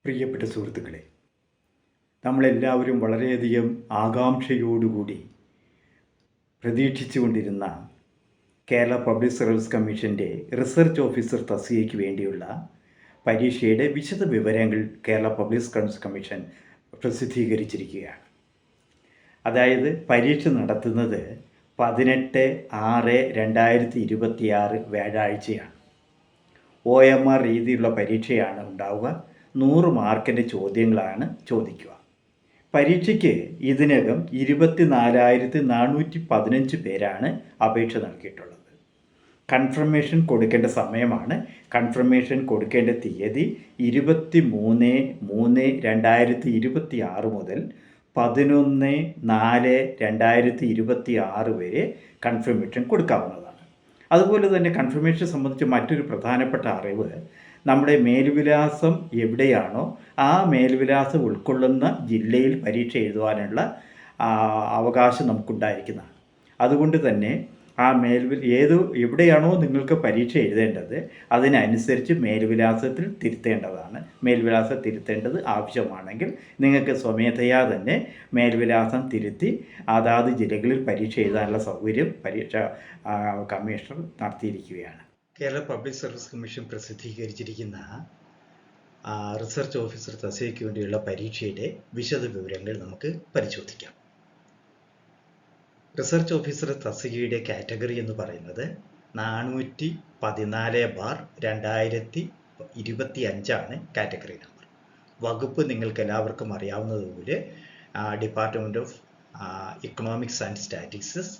പ്രിയപ്പെട്ട സുഹൃത്തുക്കളെ, നമ്മളെല്ലാവരും വളരെയധികം ആകാംക്ഷയോടുകൂടി പ്രതീക്ഷിച്ചുകൊണ്ടിരുന്ന കേരള പബ്ലിക് സർവീസ് കമ്മീഷൻ്റെ റിസർച്ച് ഓഫീസർ തസ്തികയ്ക്ക് വേണ്ടിയുള്ള പരീക്ഷയുടെ വിശദ വിവരങ്ങൾ കേരള പബ്ലിക് സർവീസ് കമ്മീഷൻ പ്രസിദ്ധീകരിച്ചിരിക്കുകയാണ്. അതായത് പരീക്ഷ നടത്തുന്നത് 18/6/2026 വ്യാഴാഴ്ചയാണ്. OMR രീതിയിലുള്ള പരീക്ഷയാണ് ഉണ്ടാവുക. 100 മാർക്കിൻ്റെ ചോദ്യങ്ങളാണ് ചോദിക്കുക. പരീക്ഷയ്ക്ക് ഇതിനകം 24,415 പേരാണ് അപേക്ഷ നൽകിയിട്ടുള്ളത്. കൺഫർമേഷൻ കൊടുക്കേണ്ട സമയമാണ്. കൺഫർമേഷൻ കൊടുക്കേണ്ട തീയതി 23/3/2026 മുതൽ 11/4/2026 വരെ കൺഫർമേഷൻ കൊടുക്കാവുന്നതാണ്. അതുപോലെ തന്നെ കൺഫർമേഷൻ സംബന്ധിച്ച് മറ്റൊരു പ്രധാനപ്പെട്ട അറിവ്, നമ്മുടെ മേൽവിലാസം എവിടെയാണോ ആ മേൽവിലാസം ഉൾക്കൊള്ളുന്ന ജില്ലയിൽ പരീക്ഷ എഴുതുവാനുള്ള അവകാശം നമുക്കുണ്ടായിരിക്കുന്നതാണ്. അതുകൊണ്ട് തന്നെ ആ എവിടെയാണോ നിങ്ങൾക്ക് പരീക്ഷ എഴുതേണ്ടത് അതിനനുസരിച്ച് മേൽവിലാസത്തിൽ തിരുത്തേണ്ടതാണ്. മേൽവിലാസം തിരുത്തേണ്ടത് ആവശ്യമാണെങ്കിൽ നിങ്ങൾക്ക് സ്വമേധയാ തന്നെ മേൽവിലാസം തിരുത്തി അതാത് ജില്ലകളിൽ പരീക്ഷ എഴുതാനുള്ള സൗകര്യം പരീക്ഷ കമ്മീഷണർ നടത്തിയിരിക്കുകയാണ്. കേരള പബ്ലിക് സർവീസ് കമ്മീഷൻ പ്രസിദ്ധീകരിച്ചിരിക്കുന്ന റിസർച്ച് ഓഫീസർ തസ്തികയ്ക്ക് വേണ്ടിയുള്ള പരീക്ഷയുടെ വിശദ വിവരങ്ങൾ നമുക്ക് പരിശോധിക്കാം. റിസർച്ച് ഓഫീസർ തസ്തികയുടെ കാറ്റഗറി എന്ന് പറയുന്നത് 414/2025 കാറ്റഗറി നമ്പർ. വകുപ്പ് നിങ്ങൾക്ക് എല്ലാവർക്കും അറിയാവുന്നതുപോലെ department of economics and statistics.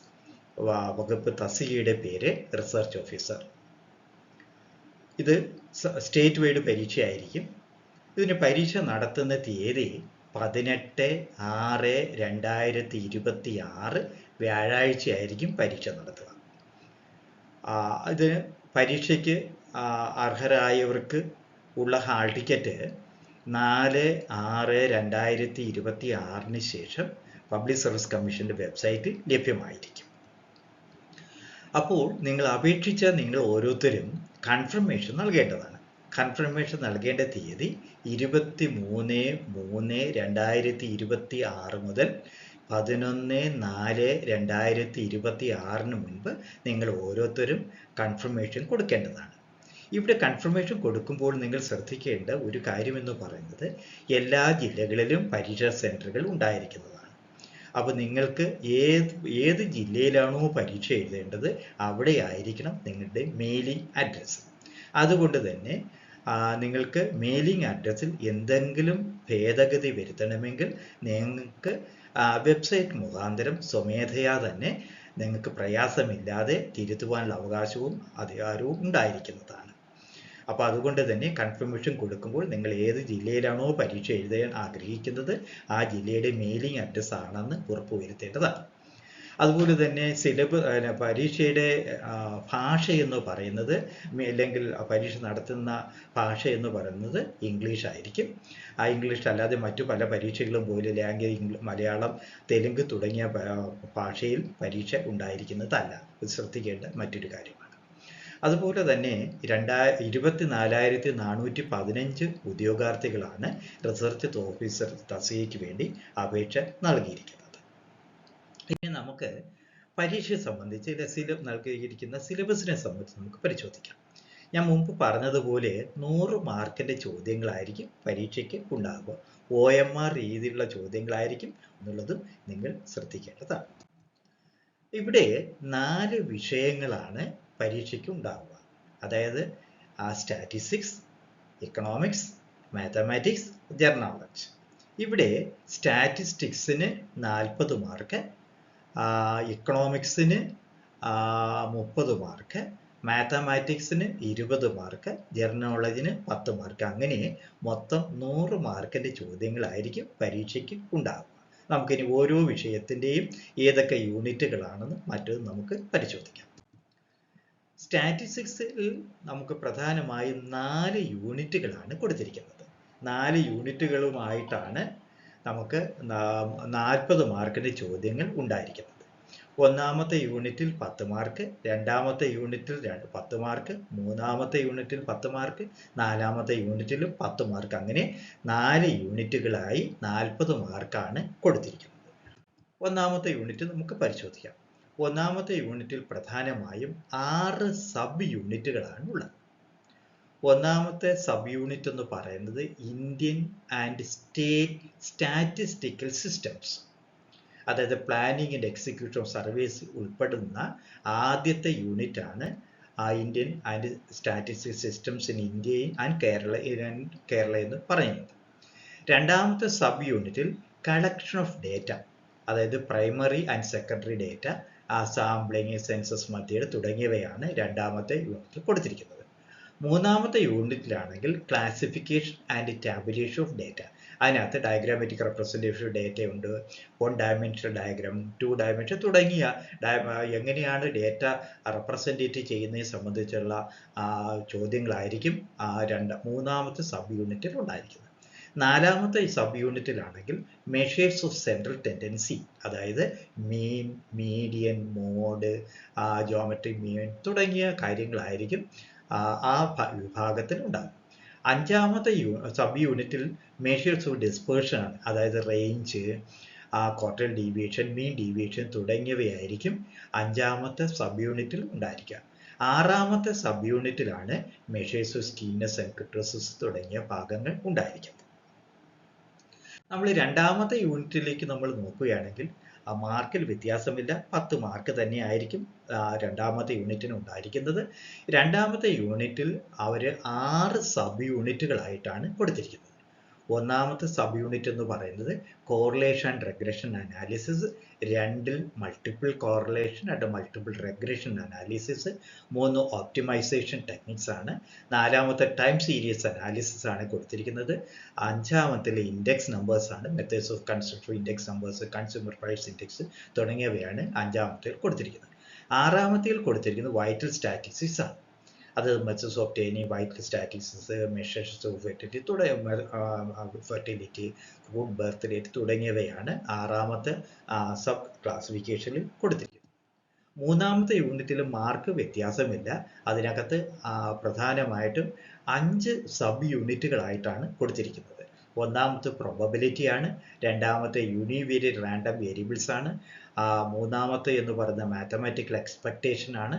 വകുപ്പ് തസ്തികയുടെ പേര് റിസർച്ച് ഓഫീസർ. ഇത് സ്റ്റേറ്റ് വൈഡ് പരീക്ഷയായിരിക്കും. ഇതിന് പരീക്ഷ നടത്തുന്ന തീയതി 18/6/2026 വ്യാഴാഴ്ചയായിരിക്കും പരീക്ഷ നടത്തുക. ഇതിന് പരീക്ഷയ്ക്ക് അർഹരായവർക്ക് ഉള്ള ഹാൾ ടിക്കറ്റ് 4/6/2026 ശേഷം പബ്ലിക് സർവീസ് കമ്മീഷൻ്റെ വെബ്സൈറ്റിൽ ലഭ്യമായിരിക്കും. അപ്പോൾ നിങ്ങൾ നിങ്ങൾ ഓരോരുത്തരും കൺഫർമേഷൻ നൽകേണ്ടതാണ്. കൺഫർമേഷൻ നൽകേണ്ട തീയതി 23/3/2026 മുതൽ 11/4/2026 മുൻപ് നിങ്ങൾ ഓരോരുത്തരും കൺഫർമേഷൻ കൊടുക്കേണ്ടതാണ്. ഇവിടെ കൺഫർമേഷൻ കൊടുക്കുമ്പോൾ നിങ്ങൾ ശ്രദ്ധിക്കേണ്ട ഒരു കാര്യമെന്ന് പറയുന്നത്, എല്ലാ ജില്ലകളിലും പരീക്ഷാ സെൻറ്ററുകൾ ഉണ്ടായിരിക്കുന്നതാണ്. അപ്പോൾ നിങ്ങൾക്ക് ഏത് ജില്ലയിലാണോ പരീക്ഷ എഴുതേണ്ടത് അവിടെ ആയിരിക്കണം നിങ്ങളുടെ മെയിലിംഗ് അഡ്രസ്സ്. അതുകൊണ്ട് തന്നെ നിങ്ങൾക്ക് മെയിലിംഗ് അഡ്രസ്സിൽ എന്തെങ്കിലും ഭേദഗതി വരുത്തണമെങ്കിൽ നിങ്ങൾക്ക് വെബ്സൈറ്റ് മുഖാന്തരം സ്വമേധയാ തന്നെ നിങ്ങൾക്ക് പ്രയാസമില്ലാതെ തിരുത്തുവാനുള്ള അവകാശവും അധികാരവും ഉണ്ടായിരിക്കുന്നതാണ്. അപ്പോൾ അതുകൊണ്ട് തന്നെ കൺഫർമേഷൻ കൊടുക്കുമ്പോൾ നിങ്ങൾ ഏത് ജില്ലയിലാണോ പരീക്ഷ എഴുതാൻ ആഗ്രഹിക്കുന്നത് ആ ജില്ലയുടെ മെയിലിംഗ് അഡ്രസ്സ് ആണെന്ന് ഉറപ്പുവരുത്തേണ്ടതാണ്. അതുപോലെ തന്നെ പരീക്ഷയുടെ ഭാഷ എന്ന് പറയുന്നത്, അല്ലെങ്കിൽ പരീക്ഷ നടത്തുന്ന ഭാഷ എന്ന് പറയുന്നത് ഇംഗ്ലീഷ് ആയിരിക്കും. ആ ഇംഗ്ലീഷ് അല്ലാതെ മറ്റു പല പരീക്ഷകളും പോലെ ലാംഗ്വേജ് മലയാളം, തെലുങ്ക് തുടങ്ങിയ ഭാഷയിൽ പരീക്ഷ ഉണ്ടായിരിക്കുന്നതല്ല. ഇത് ശ്രദ്ധിക്കേണ്ട മറ്റൊരു കാര്യമാണ്. അതുപോലെ തന്നെ 24,415 ഉദ്യോഗാർത്ഥികളാണ് റിസർച്ച് ഓഫീസർ തസ്തികയ്ക്ക് വേണ്ടി അപേക്ഷ നൽകിയിരിക്കുന്നത്. ഇനി നമുക്ക് പരീക്ഷയെ സംബന്ധിച്ച് നൽകിയിരിക്കുന്ന സിലബസിനെ സംബന്ധിച്ച് നമുക്ക് പരിശോധിക്കാം. ഞാൻ മുമ്പ് പറഞ്ഞതുപോലെ 100 മാർക്കിൻ്റെ ചോദ്യങ്ങളായിരിക്കും പരീക്ഷയ്ക്ക് ഉണ്ടാകുക. OMR രീതിയിലുള്ള ചോദ്യങ്ങളായിരിക്കും എന്നുള്ളതും നിങ്ങൾ ശ്രദ്ധിക്കേണ്ടതാണ്. ഇവിടെ 4 വിഷയങ്ങളാണ് പരീക്ഷയ്ക്ക് ഉണ്ടാവുക. അതായത് statistics, economics, mathematics, general knowledge. ഇവിടെ സ്റ്റാറ്റിസ്റ്റിക്സിന് 40 മാർക്ക്, ഇക്കണോമിക്സിന് 30 മാർക്ക്, മാത്തമാറ്റിക്സിന് 20 മാർക്ക്, ജനറൽ നോളജിന് 10 മാർക്ക്. അങ്ങനെ മൊത്തം 100 മാർക്കിൻ്റെ ചോദ്യങ്ങളായിരിക്കും പരീക്ഷയ്ക്ക് ഉണ്ടാകുക. നമുക്കിനി ഓരോ വിഷയത്തിൻ്റെയും ഏതൊക്കെ യൂണിറ്റുകളാണെന്ന് മറ്റൊന്ന് നമുക്ക് പരിശോധിക്കാം. സ്റ്റാറ്റിസ്റ്റിക്സിൽ നമുക്ക് പ്രധാനമായും 4 യൂണിറ്റുകളാണ് കൊടുത്തിരിക്കുന്നത്. 4 യൂണിറ്റുകളുമായിട്ടാണ് നമുക്ക് 40 മാർക്കിൻ്റെ ചോദ്യങ്ങൾ ഉണ്ടായിരിക്കുന്നത്. ഒന്നാമത്തെ യൂണിറ്റിൽ 10 മാർക്ക്, രണ്ടാമത്തെ യൂണിറ്റിൽ 10 മാർക്ക്, മൂന്നാമത്തെ യൂണിറ്റിൽ 10 മാർക്ക്, നാലാമത്തെ യൂണിറ്റിലും 10 മാർക്ക്. അങ്ങനെ 4 യൂണിറ്റുകളായി 40 മാർക്കാണ് കൊടുത്തിരിക്കുന്നത്. ഒന്നാമത്തെ യൂണിറ്റ് നമുക്ക് പരിശോധിക്കാം. ഒന്നാമത്തെ യൂണിറ്റിൽ പ്രധാനമായും 6 സബ് യൂണിറ്റുകളാണ് ഉള്ളത്. ഒന്നാമത്തെ സബ് യൂണിറ്റ് എന്ന് പറയുന്നത് Indian and state statistical systems, അതായത് planning and execution of service ഉൾപ്പെടുന്ന ആദ്യത്തെ യൂണിറ്റ് ആണ് Indian and statistical systems in India and Kerala എന്ന് പറയുന്നത്. രണ്ടാമത്തെ സബ് യൂണിറ്റിൽ കളക്ഷൻ ഓഫ് ഡേറ്റ, അതായത് primary and secondary data, sampling, census method തുടങ്ങിയവയാണ് രണ്ടാമത്തെ യൂണിറ്റിൽ കൊടുത്തിരിക്കുന്നത്. മൂന്നാമത്തെ യൂണിറ്റിലാണെങ്കിൽ classification and tabulation of data, അതിനകത്ത് ഡയഗ്രാമാറ്റിക് റെപ്രസെൻറ്റേഷൻ ഓഫ് ഡേറ്റ ഉണ്ട്, 1 ഡയമെൻഷണൽ ഡയഗ്രാം, 2 ഡയമെൻഷൻ തുടങ്ങിയ എങ്ങനെയാണ് ഡേറ്റ റെപ്രസെൻറ്റേറ്റ് ചെയ്യുന്നതിനെ സംബന്ധിച്ചുള്ള ചോദ്യങ്ങളായിരിക്കും മൂന്നാമത്തെ സബ് യൂണിറ്റിൽ ഉണ്ടായിരിക്കുന്നത്. നാലാമത്തെ സബ് യൂണിറ്റിലാണെങ്കിൽ മെഷേഴ്സ് ഓഫ് സെൻട്രൽ ടെൻഡൻസി, അതായത് mean, median, mode, geometric mean തുടങ്ങിയ കാര്യങ്ങളായിരിക്കും ആ വിഭാഗത്തിൽ ഉണ്ടാകും. അഞ്ചാമത്തെ സബ് യൂണിറ്റിൽ മെഷേഴ്സ് ഓഫ് ഡിസ്പേർഷൻ ആണ്, അതായത് range, quartile deviation, mean deviation തുടങ്ങിയവയായിരിക്കും അഞ്ചാമത്തെ സബ് യൂണിറ്റിൽ ഉണ്ടായിരിക്കുക. ആറാമത്തെ സബ് യൂണിറ്റിലാണ് measures of skewness and kurtosis തുടങ്ങിയ ഭാഗങ്ങൾ ഉണ്ടായിരിക്കുന്നത്. നമ്മൾ രണ്ടാമത്തെ യൂണിറ്റിലേക്ക് നമ്മൾ നോക്കുകയാണെങ്കിൽ മാർക്കിൽ വ്യത്യാസമില്ല, 10 മാർക്ക് തന്നെ ആയിരിക്കും രണ്ടാമത്തെ യൂണിറ്റിന് ഉണ്ടായിരിക്കുന്നത്. രണ്ടാമത്തെ യൂണിറ്റിൽ അവർ 6 സബ് യൂണിറ്റുകളായിട്ടാണ് കൊടുത്തിരിക്കുന്നത്. ഒന്നാമത്തെ സബ് യൂണിറ്റ് എന്ന് പറയുന്നത് correlation and regression analysis, 2 multiple correlation and multiple regression analysis, 3 optimisation techniques ആണ്, 4മത്തെ ടൈം സീരീസ് അനാലിസിസ് ആണ് കൊടുത്തിരിക്കുന്നത്, 5മത്തിൽ ഇൻഡെക്സ് നമ്പേഴ്സ് ആണ്, methods of construction index numbers, consumer price index തുടങ്ങിയവയാണ് 5മത്തിൽ കൊടുത്തിരിക്കുന്നത്. 6മത്തിൽ കൊടുത്തിരിക്കുന്നത് വൈറ്റൽ സ്റ്റാറ്റിസ്റ്റിക്സ് ആണ്, അത് methods of obtaining vital statistics, measures of fertility, crude birth rate തുടങ്ങിയവയാണ് 6മത്തെ സബ് ക്ലാസിഫിക്കേഷനിൽ കൊടുത്തിരിക്കുന്നത്. മൂന്നാമത്തെ യൂണിറ്റിൽ മാർക്ക് വ്യത്യാസമില്ല, അതിനകത്ത് പ്രധാനമായിട്ടും 5 സബ് യൂണിറ്റുകളായിട്ടാണ് കൊടുത്തിരിക്കുന്നത്. ഒന്നാമത്തെ പ്രോബബിലിറ്റി ആണ്, രണ്ടാമത്തെ യൂണിവേരിയറ്റ് റാൻഡം വേരിയബിൾസ് ആണ്, മൂന്നാമത്തെ എന്ന് പറയുന്ന മാത്തമാറ്റിക്കൽ എക്സ്പെക്ടേഷൻ ആണ്,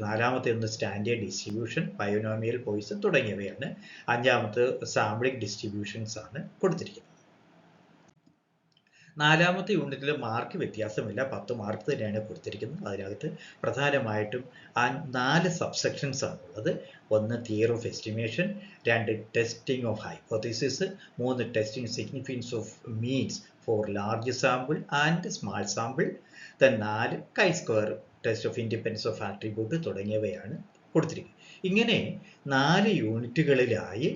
നാലാമത്തെ ഒന്ന് സ്റ്റാൻഡേർഡ് ഡിസ്ട്രിബ്യൂഷൻ, ബയോനോമിയൽ പോയിസൺ തുടങ്ങിയവയാണ്. 5മത്തെ സാമ്പിളിംഗ് ഡിസ്ട്രിബ്യൂഷൻസ് ആണ് കൊടുത്തിരിക്കുന്നത്. നാലാമത്തെ യൂണിറ്റിൽ മാർക്ക് വ്യത്യാസമില്ല, 10 മാർക്ക് തന്നെയാണ് കൊടുത്തിരിക്കുന്നത്. അതിനകത്ത് പ്രധാനമായിട്ടും 4 സബ്സെക്ഷൻസ് ആണ് ഉള്ളത്. 1 theory of estimation, 2 testing of hypothesis, 3 testing significance of means for large sample and small sample, 4 chi square test of independence of attribute തുടങ്ങിയവയാണ് കൊടുത്തിരിക്കുന്നത്. ഇങ്ങനെ 4 യൂണിറ്റുകളിലായി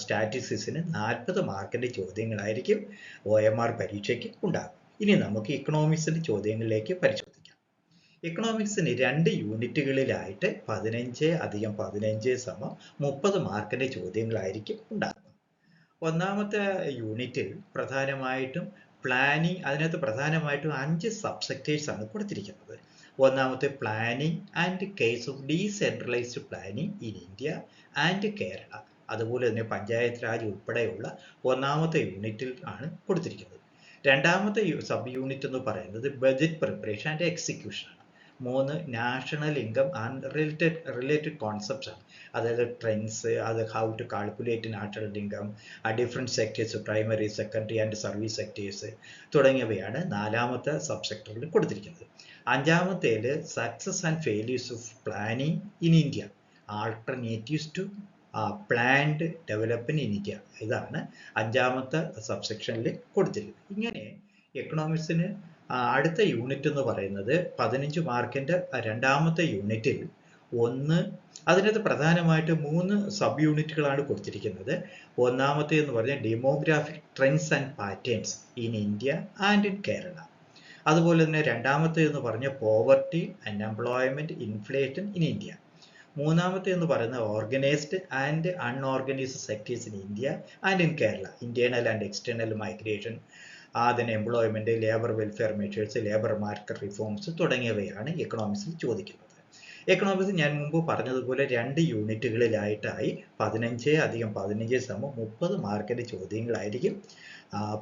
സ്റ്റാറ്റിസ്റ്റിക്സിന് 40 മാർക്കിൻ്റെ ചോദ്യങ്ങളായിരിക്കും OMR പരീക്ഷയ്ക്ക് ഉണ്ടാകും. ഇനി നമുക്ക് ഇക്കണോമിക്സിൻ്റെ ചോദ്യങ്ങളിലേക്ക് പരിശോധിക്കാം. ഇക്കണോമിക്സിന് 2 യൂണിറ്റുകളിലായിട്ട് 15 + 15 = 30 മാർക്കിൻ്റെ ചോദ്യങ്ങളായിരിക്കും ഉണ്ടാകുക. ഒന്നാമത്തെ യൂണിറ്റിൽ പ്രധാനമായിട്ടും പ്ലാനിങ്, അതിനകത്ത് പ്രധാനമായിട്ടും 5 സബ്സെക്ടേഴ്സ് ആണ് കൊടുത്തിരിക്കുന്നത്. ഒന്നാമത്തെ planning and case of decentralised planning in India and Kerala, അതുപോലെ തന്നെ പഞ്ചായത്ത് രാജ് ഉൾപ്പെടെയുള്ള ഒന്നാമത്തെ യൂണിറ്റിൽ ആണ് കൊടുത്തിരിക്കുന്നത്. രണ്ടാമത്തെ സബ് യൂണിറ്റ് എന്ന് പറയുന്നത് ബഡ്ജറ്റ് പ്രിപ്പറേഷൻ ആൻഡ് എക്സിക്യൂഷൻ ആണ്. 3 national income and related concepts ആണ്, അതായത് ട്രെൻഡ്സ്, അത് how to calculate national income, different sectors, primary, secondary and service sectors തുടങ്ങിയവയാണ് 4മത്തെ സബ് സെക്ടറിൽ കൊടുത്തിരിക്കുന്നത്. 5മത്തേൽ success and failures of planning in India, alternatives to planned development in India, ഇതാണ് 5മത്തെ സബ്സെക്ഷനിൽ കൊടുത്തിരിക്കുന്നത്. ഇങ്ങനെ എക്കണോമിക്സിന് അടുത്ത യൂണിറ്റ് എന്ന് പറയുന്നത് 15 മാർക്കിൻ്റെ രണ്ടാമത്തെ യൂണിറ്റിൽ അതിനകത്ത് പ്രധാനമായിട്ട് 3 സബ് യൂണിറ്റുകളാണ് കൊടുത്തിരിക്കുന്നത്. ഒന്നാമത്തെ എന്ന് പറഞ്ഞാൽ demographic trends and patterns in India and in Kerala, അതുപോലെ തന്നെ രണ്ടാമത്തെ എന്ന് പറഞ്ഞാൽ poverty, unemployment, inflation in India. മൂന്നാമത്തെ എന്ന് പറയുന്നത് organised and unorganised sectors in India and in Kerala, internal and external migration, then employment, labour welfare measures, labour market reforms തുടങ്ങിയവയാണ് എക്കണോമിക്സിൽ ചോദിക്കുന്നത്. എക്കണോമിക്സ് ഞാൻ മുമ്പ് പറഞ്ഞതുപോലെ 2 യൂണിറ്റുകളിലായിട്ടായി 15 + 15 = 30 മാർക്കിൻ്റെ ചോദ്യങ്ങളായിരിക്കും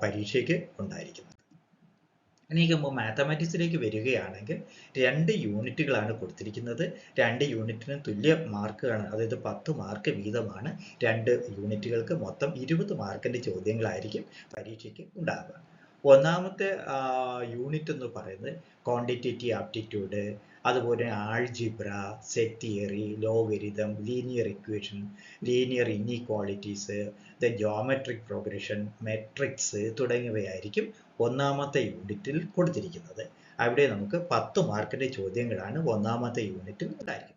പരീക്ഷയ്ക്ക് ഉണ്ടായിരിക്കുന്നത്. ഇനി മാത്തമാറ്റിക്സിലേക്ക് വരികയാണെങ്കിൽ 2 യൂണിറ്റുകളാണ് കൊടുത്തിരിക്കുന്നത്. 2 യൂണിറ്റിനും തുല്യ മാർക്കാണ്, അതായത് 10 മാർക്ക് വീതമാണ് 2 യൂണിറ്റുകൾക്ക്. മൊത്തം 20 മാർക്കിൻ്റെ ചോദ്യങ്ങളായിരിക്കും പരീക്ഷയ്ക്ക് ഉണ്ടാകുക. ഒന്നാമത്തെ യൂണിറ്റ് എന്ന് പറയുന്നത് ക്വാണ്ടിറ്റേറ്റീവ് ആപ്റ്റിറ്റ്യൂഡ്, അതുപോലെ algebra, set theory, logarithm, linear equation, linear inequalities, geometric progression, matrix തുടങ്ങിയവയായിരിക്കും ഒന്നാമത്തെ യൂണിറ്റിൽ കൊടുത്തിരിക്കുന്നത്. അവിടെ നമുക്ക് 10 മാർക്കിൻ്റെ ചോദ്യങ്ങളാണ് ഒന്നാമത്തെ യൂണിറ്റിൽ ഉണ്ടായിരിക്കുന്നത്.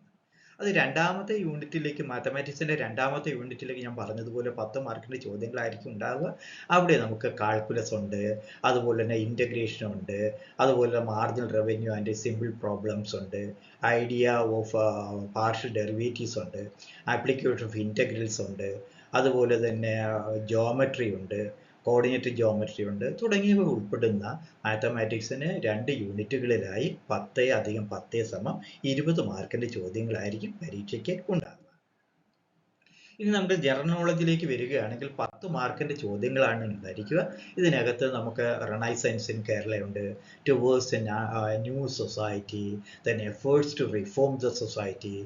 അത് രണ്ടാമത്തെ യൂണിറ്റിലേക്ക്, മാത്തമാറ്റിക്സിൻ്റെ രണ്ടാമത്തെ യൂണിറ്റിലേക്ക് ഞാൻ പറഞ്ഞതുപോലെ 10 മാർക്കിൻ്റെ ചോദ്യങ്ങളായിരിക്കും ഉണ്ടാവുക. അവിടെ നമുക്ക് കാൽക്കുലസ് ഉണ്ട്, അതുപോലെ തന്നെ ഇൻ്റഗ്രേഷൻ ഉണ്ട്, അതുപോലെ marginal revenue and simple problems ഉണ്ട്, ഐഡിയ ഓഫ് പാർഷ്യൽ ഡെറിവേറ്റീവ്സ് ഉണ്ട്, ആപ്ലിക്കേഷൻ ഓഫ് ഇൻ്റഗ്രൽസ് ഉണ്ട്, അതുപോലെ തന്നെ ജോമെട്രി ഉണ്ട്, കോർഡിനേറ്റ് ജോമെട്രി ഉണ്ട് തുടങ്ങിയവ ഉൾപ്പെടുന്ന മാത്തമാറ്റിക്സിന് 2 യൂണിറ്റുകളിലായി 10 + 10 = 20 മാർക്കിൻ്റെ ചോദ്യങ്ങളായിരിക്കും പരീക്ഷയ്ക്ക് ഉണ്ടാകുക. ഇനി നമുക്ക് ജനറൽ നോളജിലേക്ക് വരികയാണെങ്കിൽ 10 മാർക്കിൻ്റെ ചോദ്യങ്ങളാണ് ഉണ്ടായിരിക്കുക. ഇതിനകത്ത് നമുക്ക് റെനൈസൻസ് ഇൻ കേരള ഉണ്ട്, towards new society, then efforts to reform the society,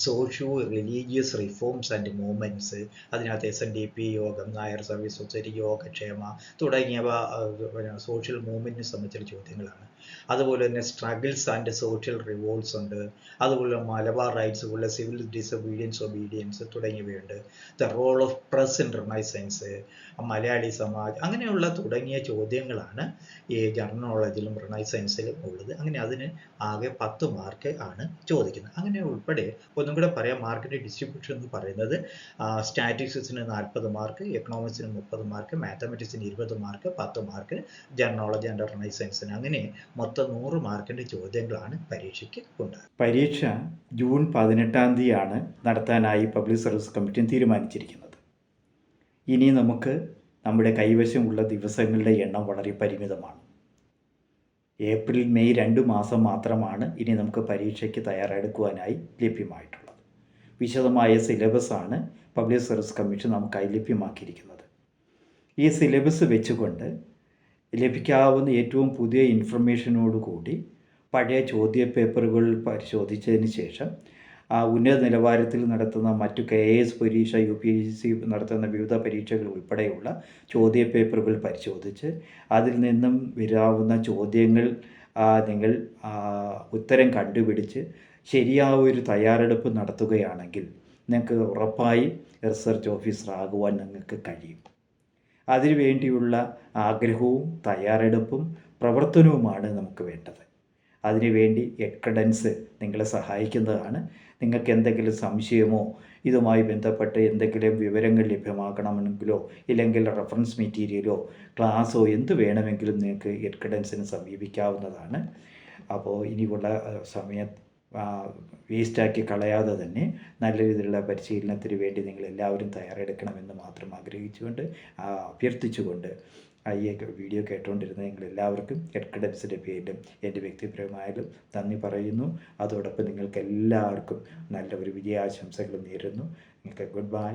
socio religious reforms and movements, അതിനകത്ത് SNDP, യോഗം, നായർ സർവീസ് സൊസൈറ്റി, യോഗക്ഷേമ തുടങ്ങിയവ സോഷ്യൽ മൂവ്മെൻറ്റിനെ സംബന്ധിച്ച ചോദ്യങ്ങളാണ്. അതുപോലെ തന്നെ സ്ട്രഗിൾസ് ആൻഡ് സോഷ്യൽ റിവോൾട്ട്സ് ഉണ്ട്, അതുപോലെ മലബാർ റൈറ്റ്സ് പോലെ സിവിൽ ഡിസൊബീഡിയൻസ്, ഒബീഡിയൻസ് തുടങ്ങിയവയുണ്ട്. The role of press in renaissance, Malayali Samaj, അങ്ങനെയുള്ള തുടങ്ങിയ ചോദ്യങ്ങളാണ് ഈ ജനറൽ നോളജിലും റിനൈസൻസിലും ഉള്ളത്. അങ്ങനെ അതിന് ആകെ 10 മാർക്ക് ആണ് ചോദിക്കുന്നത്. അങ്ങനെ ഉൾപ്പെടെ ഒന്നും കൂടെ പറയാം, മാർക്കിൻ്റെ ഡിസ്ട്രിബ്യൂഷൻ എന്ന് പറയുന്നത് സ്റ്റാറ്റിസ്റ്റിക്സിന് 40 മാർക്ക്, എക്കണോമിക്സിന് 30 മാർക്ക്, മാത്തമാറ്റിക്സിന് 20 mark, 10 mark general knowledge and റിനൈസൻസിന്. അങ്ങനെ മൊത്തം 100 മാർക്കിൻ്റെ ചോദ്യങ്ങളാണ് പരീക്ഷയ്ക്ക് ഉണ്ടാകുക. പരീക്ഷ ജൂൺ 18 നടത്താനായി പബ്ലിക് സർവീസ് കമ്മിറ്റി തീരുമാനിച്ചിരിക്കുന്നത്. ഇനി നമുക്ക് നമ്മുടെ കൈവശമുള്ള ദിവസങ്ങളുടെ എണ്ണം വളരെ പരിമിതമാണ്. ഏപ്രിൽ, മെയ് 2 മാസം മാത്രമാണ് ഇനി നമുക്ക് പരീക്ഷയ്ക്ക് തയ്യാറെടുക്കുവാനായി ലഭ്യമായിട്ടുള്ളത്. വിശദമായ സിലബസാണ് പബ്ലിക് സർവീസ് കമ്മീഷൻ നമുക്കായി ലഭ്യമാക്കിയിരിക്കുന്നത്. ഈ സിലബസ് വെച്ചുകൊണ്ട് ലഭിക്കാവുന്ന ഏറ്റവും പുതിയ ഇൻഫർമേഷനോടുകൂടി പഴയ ചോദ്യപേപ്പറുകൾ പരിശോധിച്ചതിന് ശേഷം ഉന്നത നിലവാരത്തിൽ നടത്തുന്ന മറ്റു KS പരീക്ഷ, UPSC നടത്തുന്ന വിവിധ പരീക്ഷകൾ ഉൾപ്പെടെയുള്ള ചോദ്യപേപ്പറുകൾ പരിശോധിച്ച് അതിൽ നിന്നും വരാവുന്ന ചോദ്യങ്ങൾ നിങ്ങൾ ഉത്തരം കണ്ടുപിടിച്ച് ശരിയായ ഒരു തയ്യാറെടുപ്പ് നടത്തുകയാണെങ്കിൽ നിങ്ങൾക്ക് ഉറപ്പായി റിസർച്ച് ഓഫീസർ ആകുവാൻ നിങ്ങൾക്ക് കഴിയും. അതിനുവേണ്ടിയുള്ള ആഗ്രഹവും തയ്യാറെടുപ്പും പ്രവർത്തനവുമാണ് നമുക്ക് വേണ്ടത്. അതിനുവേണ്ടി എക്കഡൻസ് നിങ്ങളെ സഹായിക്കുന്നതാണ്. നിങ്ങൾക്ക് എന്തെങ്കിലും സംശയമോ ഇതുമായി ബന്ധപ്പെട്ട് എന്തെങ്കിലും വിവരങ്ങൾ ലഭ്യമാക്കണമെങ്കിലോ ഇല്ലെങ്കിൽ റെഫറൻസ് മെറ്റീരിയലോ ക്ലാസ്സോ എന്ത് വേണമെങ്കിലും നിങ്ങൾക്ക് എക്കഡൻസിനെ സമീപിക്കാവുന്നതാണ്. അപ്പോൾ ഇനിയുള്ള സമയം വേസ്റ്റാക്കി കളയാതെ തന്നെ നല്ല രീതിയിലുള്ള പരിശീലനത്തിന് വേണ്ടി നിങ്ങൾ എല്ലാവരും തയ്യാറെടുക്കണമെന്ന് മാത്രം ആഗ്രഹിച്ചുകൊണ്ട് അഭ്യർത്ഥിച്ചുകൊണ്ട് ഈ വീഡിയോ കേട്ടുകൊണ്ടിരുന്ന നിങ്ങളെല്ലാവർക്കും എക്കഡൻസിൻ്റെ പേരിലും എൻ്റെ വ്യക്തിപരമായാലും നന്ദി പറയുന്നു. അതോടൊപ്പം നിങ്ങൾക്ക് എല്ലാവർക്കും നല്ല ഒരു വിജയാശംസകൾ നേരുന്നു. നിങ്ങൾക്ക് ഗുഡ് ബൈ.